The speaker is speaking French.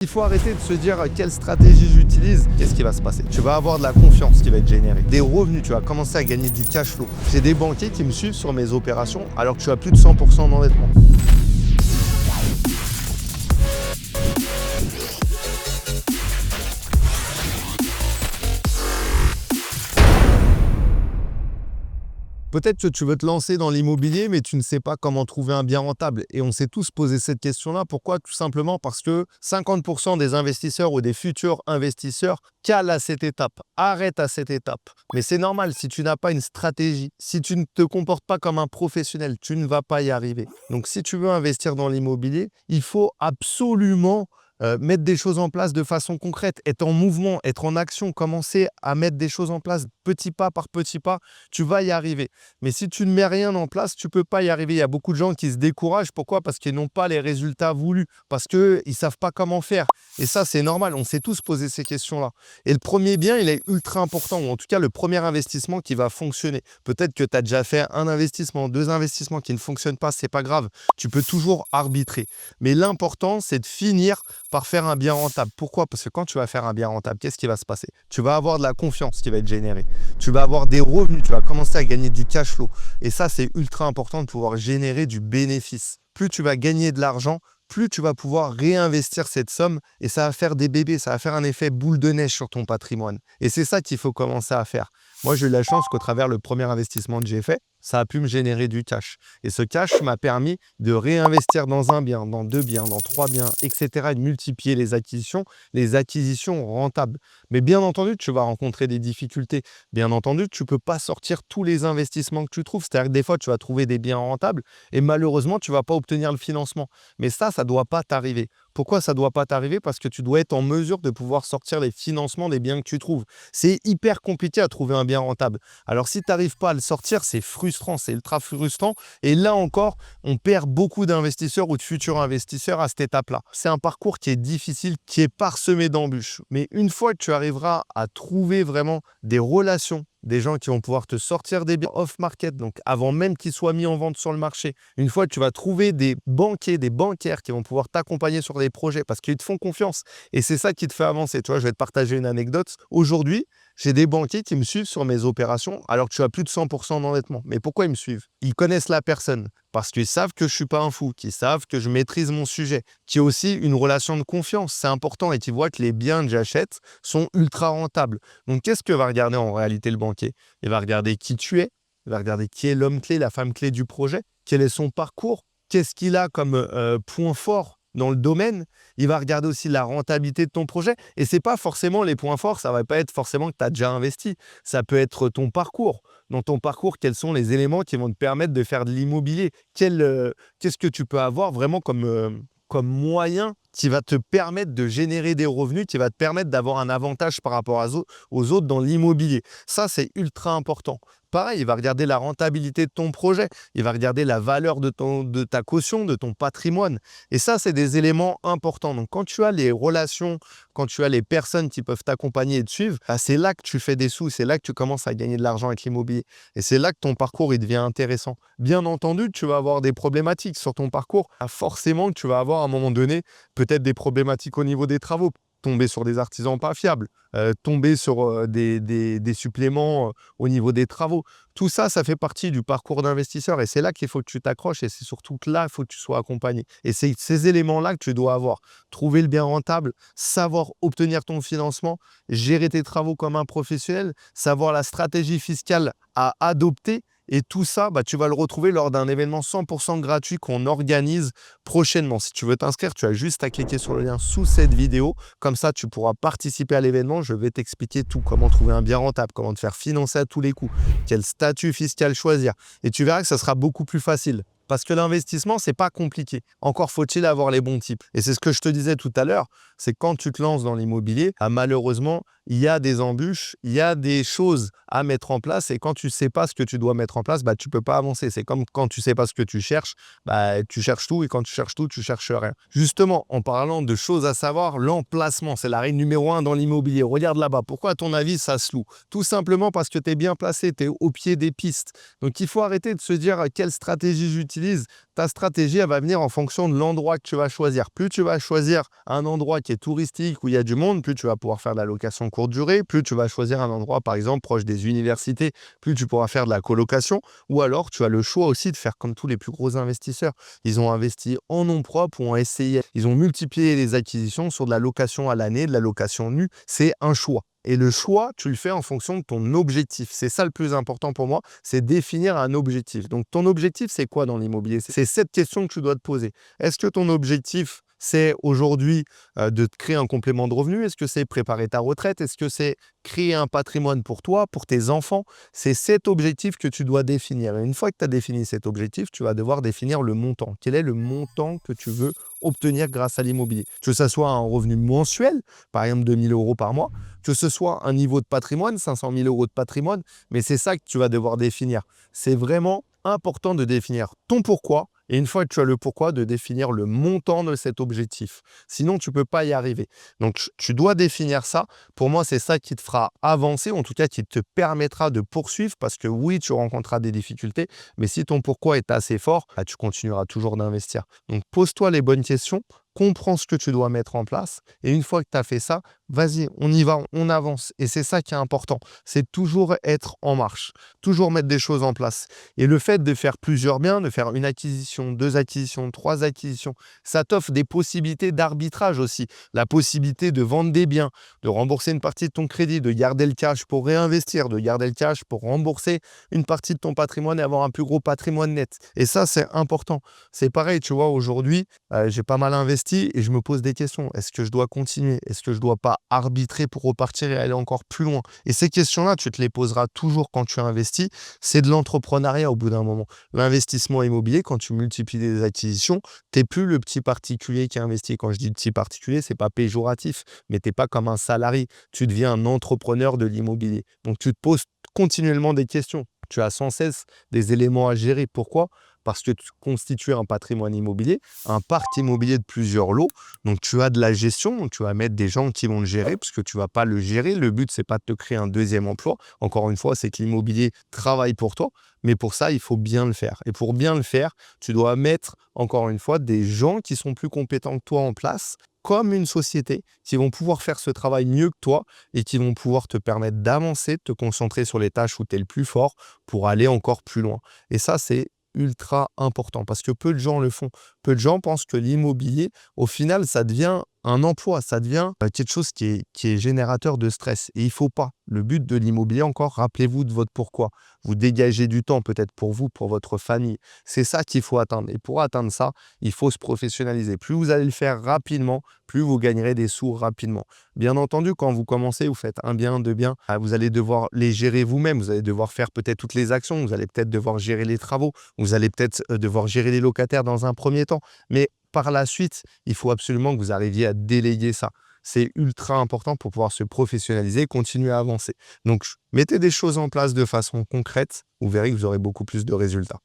Il faut arrêter de se dire quelle stratégie j'utilise, qu'est-ce qui va se passer. Tu vas avoir de la confiance qui va être générée, des revenus, tu vas commencer à gagner du cash flow. J'ai des banquiers qui me suivent sur mes opérations alors que tu as plus de 100% d'endettement. Peut-être que tu veux te lancer dans l'immobilier, mais tu ne sais pas comment trouver un bien rentable. Et on s'est tous posé cette question-là. Pourquoi? Tout simplement parce que 50% des investisseurs ou des futurs investisseurs calent à cette étape, arrêtent à cette étape. Mais c'est normal, si tu n'as pas une stratégie, si tu ne te comportes pas comme un professionnel, tu ne vas pas y arriver. Donc si tu veux investir dans l'immobilier, il faut absolument mettre des choses en place de façon concrète, être en mouvement, être en action, commencer à mettre des choses en place petit pas par petit pas, tu vas y arriver. Mais si tu ne mets rien en place, tu ne peux pas y arriver. Il y a beaucoup de gens qui se découragent. Pourquoi? Parce qu'ils n'ont pas les résultats voulus, parce qu'ils ne savent pas comment faire. Et ça, c'est normal. On s'est tous posé ces questions-là. Et le premier bien, il est ultra important, ou en tout cas le premier investissement qui va fonctionner. Peut-être que tu as déjà fait un investissement, deux investissements qui ne fonctionnent pas, c'est pas grave. Tu peux toujours arbitrer. Mais l'important, c'est de finir par faire un bien rentable. Pourquoi? Parce que quand tu vas faire un bien rentable, qu'est-ce qui va se passer? Tu vas avoir de la confiance qui va être générée. Tu vas avoir des revenus, tu vas commencer à gagner du cash flow. Et ça, c'est ultra important de pouvoir générer du bénéfice. Plus tu vas gagner de l'argent, plus tu vas pouvoir réinvestir cette somme et ça va faire des bébés, ça va faire un effet boule de neige sur ton patrimoine. Et c'est ça qu'il faut commencer à faire. Moi, j'ai eu la chance qu'au travers le premier investissement que j'ai fait, ça a pu me générer du cash. Et ce cash m'a permis de réinvestir dans un bien, dans deux biens, dans trois biens, etc. et de multiplier les acquisitions rentables. Mais bien entendu, tu vas rencontrer des difficultés. Bien entendu, tu ne peux pas sortir tous les investissements que tu trouves. C'est-à-dire que des fois, tu vas trouver des biens rentables et malheureusement, tu ne vas pas obtenir le financement. Mais ça ne doit pas t'arriver. Pourquoi ça ne doit pas t'arriver? Parce que tu dois être en mesure de pouvoir sortir les financements des biens que tu trouves. C'est hyper compliqué à trouver un bien rentable. Alors si tu n'arrives pas à le sortir, c'est frustrant, c'est ultra frustrant. Et là encore, on perd beaucoup d'investisseurs ou de futurs investisseurs à cette étape-là. C'est un parcours qui est difficile, qui est parsemé d'embûches. Mais une fois que tu arriveras à trouver vraiment des relations, des gens qui vont pouvoir te sortir des biens off-market, donc avant même qu'ils soient mis en vente sur le marché. Une fois que tu vas trouver des banquiers, des banquières qui vont pouvoir t'accompagner sur des projets parce qu'ils te font confiance et c'est ça qui te fait avancer. Tu vois, je vais te partager une anecdote. Aujourd'hui, j'ai des banquiers qui me suivent sur mes opérations alors que tu as plus de 100% d'endettement. Mais pourquoi ils me suivent? Ils connaissent la personne parce qu'ils savent que je ne suis pas un fou, qu'ils savent que je maîtrise mon sujet, qu'il y a aussi une relation de confiance. C'est important et qu'ils voient que les biens que j'achète sont ultra rentables. Donc, qu'est-ce que va regarder en réalité le banquier? Il va regarder qui tu es, il va regarder qui est l'homme clé, la femme clé du projet, quel est son parcours, qu'est-ce qu'il a comme point fort dans le domaine. Il va regarder aussi la rentabilité de ton projet. Et ce n'est pas forcément les points forts, ça ne va pas être forcément que tu as déjà investi. Ça peut être ton parcours. Dans ton parcours, quels sont les éléments qui vont te permettre de faire de l'immobilier? Qu'est-ce que tu peux avoir vraiment comme moyen qui va te permettre de générer des revenus, qui va te permettre d'avoir un avantage par rapport aux autres dans l'immobilier. Ça, c'est ultra important. Pareil, il va regarder la rentabilité de ton projet, il va regarder la valeur de ta caution, de ton patrimoine. Et ça, c'est des éléments importants. Donc, quand tu as les relations, quand tu as les personnes qui peuvent t'accompagner et te suivre, c'est là que tu fais des sous, c'est là que tu commences à gagner de l'argent avec l'immobilier. Et c'est là que ton parcours il devient intéressant. Bien entendu, tu vas avoir des problématiques sur ton parcours. Forcément que tu vas avoir à un moment donné peut-être des problématiques au niveau des travaux, tomber sur des artisans pas fiables, tomber sur des suppléments au niveau des travaux. Tout ça, ça fait partie du parcours d'investisseur et c'est là qu'il faut que tu t'accroches et c'est surtout que là, il faut que tu sois accompagné. Et c'est ces éléments-là que tu dois avoir. Trouver le bien rentable, savoir obtenir ton financement, gérer tes travaux comme un professionnel, savoir la stratégie fiscale à adopter. Et tout ça, tu vas le retrouver lors d'un événement 100% gratuit qu'on organise prochainement. Si tu veux t'inscrire, tu as juste à cliquer sur le lien sous cette vidéo. Comme ça, tu pourras participer à l'événement. Je vais t'expliquer tout, comment trouver un bien rentable, comment te faire financer à tous les coups, quel statut fiscal choisir. Et tu verras que ça sera beaucoup plus facile. Parce que l'investissement, ce n'est pas compliqué. Encore faut-il avoir les bons types. Et c'est ce que je te disais tout à l'heure, c'est quand tu te lances dans l'immobilier, malheureusement, il y a des embûches, il y a des choses à mettre en place. Et quand tu ne sais pas ce que tu dois mettre en place, tu ne peux pas avancer. C'est comme quand tu ne sais pas ce que tu cherches tout. Et quand tu cherches tout, tu ne cherches rien. Justement, en parlant de choses à savoir, l'emplacement, c'est la règle numéro 1 dans l'immobilier. Regarde là-bas. Pourquoi, à ton avis, ça se loue? Tout simplement parce que tu es bien placé, tu es au pied des pistes. Donc, il faut arrêter de se dire quelle stratégie j'utilise. utilises, ta stratégie, elle va venir en fonction de l'endroit que tu vas choisir. Plus tu vas choisir un endroit qui est touristique, où il y a du monde, plus tu vas pouvoir faire de la location courte durée, plus tu vas choisir un endroit, par exemple, proche des universités, plus tu pourras faire de la colocation, ou alors tu as le choix aussi de faire comme tous les plus gros investisseurs. Ils ont investi en nom propre ou en SCI. Ils ont multiplié les acquisitions sur de la location à l'année, de la location nue. C'est un choix. Et le choix, tu le fais en fonction de ton objectif. C'est ça le plus important pour moi, c'est définir un objectif. Donc, ton objectif, c'est quoi dans l'immobilier? C'est cette question que tu dois te poser. Est-ce que ton objectif, c'est aujourd'hui de te créer un complément de revenu? Est-ce que c'est préparer ta retraite? Est-ce que c'est créer un patrimoine pour toi, pour tes enfants? C'est cet objectif que tu dois définir. Et une fois que tu as défini cet objectif, tu vas devoir définir le montant. Quel est le montant que tu veux obtenir grâce à l'immobilier? Que ce soit un revenu mensuel, par exemple 2 000 € par mois, que ce soit un niveau de patrimoine, 500 000 € de patrimoine, mais c'est ça que tu vas devoir définir. C'est vraiment important de définir ton pourquoi et une fois que tu as le pourquoi, de définir le montant de cet objectif. Sinon, tu ne peux pas y arriver. Donc, tu dois définir ça. Pour moi, c'est ça qui te fera avancer, en tout cas qui te permettra de poursuivre parce que oui, tu rencontreras des difficultés, mais si ton pourquoi est assez fort, bah, tu continueras toujours d'investir. Donc, pose-toi les bonnes questions. Comprends ce que tu dois mettre en place et une fois que tu as fait ça, vas-y, on y va, on avance. Et c'est ça qui est important, c'est toujours être en marche, toujours mettre des choses en place. Et le fait de faire plusieurs biens, de faire une acquisition, 2 acquisitions, 3 acquisitions, ça t'offre des possibilités d'arbitrage aussi. La possibilité de vendre des biens, de rembourser une partie de ton crédit, de garder le cash pour réinvestir, de garder le cash pour rembourser une partie de ton patrimoine et avoir un plus gros patrimoine net. Et ça, c'est important. C'est pareil, tu vois, aujourd'hui, j'ai pas mal investi et je me pose des questions. Est-ce que je dois continuer? Est-ce que je dois pas arbitrer pour repartir et aller encore plus loin? Et ces questions-là, tu te les poseras toujours quand tu investis. C'est de l'entrepreneuriat au bout d'un moment. L'investissement immobilier, quand tu multiplies les acquisitions, tu n'es plus le petit particulier qui investit. Quand je dis petit particulier, c'est pas péjoratif, mais tu n'es pas comme un salarié. Tu deviens un entrepreneur de l'immobilier. Donc, tu te poses continuellement des questions. Tu as sans cesse des éléments à gérer. Pourquoi? Parce que tu constitues un patrimoine immobilier, un parc immobilier de plusieurs lots. Donc, tu as de la gestion, donc tu vas mettre des gens qui vont le gérer, parce que tu ne vas pas le gérer. Le but, c'est pas de te créer un deuxième emploi. Encore une fois, c'est que l'immobilier travaille pour toi. Mais pour ça, il faut bien le faire. Et pour bien le faire, tu dois mettre, encore une fois, des gens qui sont plus compétents que toi en place, comme une société, qui vont pouvoir faire ce travail mieux que toi et qui vont pouvoir te permettre d'avancer, de te concentrer sur les tâches où tu es le plus fort pour aller encore plus loin. Et ça, c'est ultra important parce que peu de gens le font. Peu de gens pensent que l'immobilier, au final, ça devient un emploi, ça devient quelque chose qui est générateur de stress. Et il ne faut pas. Le but de l'immobilier, encore, rappelez-vous de votre pourquoi. Vous dégagez du temps peut-être pour vous, pour votre famille. C'est ça qu'il faut atteindre. Et pour atteindre ça, il faut se professionnaliser. Plus vous allez le faire rapidement, plus vous gagnerez des sous rapidement. Bien entendu, quand vous commencez, vous faites un bien, deux biens, vous allez devoir les gérer vous-même. Vous allez devoir faire peut-être toutes les actions. Vous allez peut-être devoir gérer les travaux. Vous allez peut-être devoir gérer les locataires dans un premier temps. Mais par la suite, il faut absolument que vous arriviez à déléguer ça. C'est ultra important pour pouvoir se professionnaliser et continuer à avancer. Donc, mettez des choses en place de façon concrète. Vous verrez que vous aurez beaucoup plus de résultats.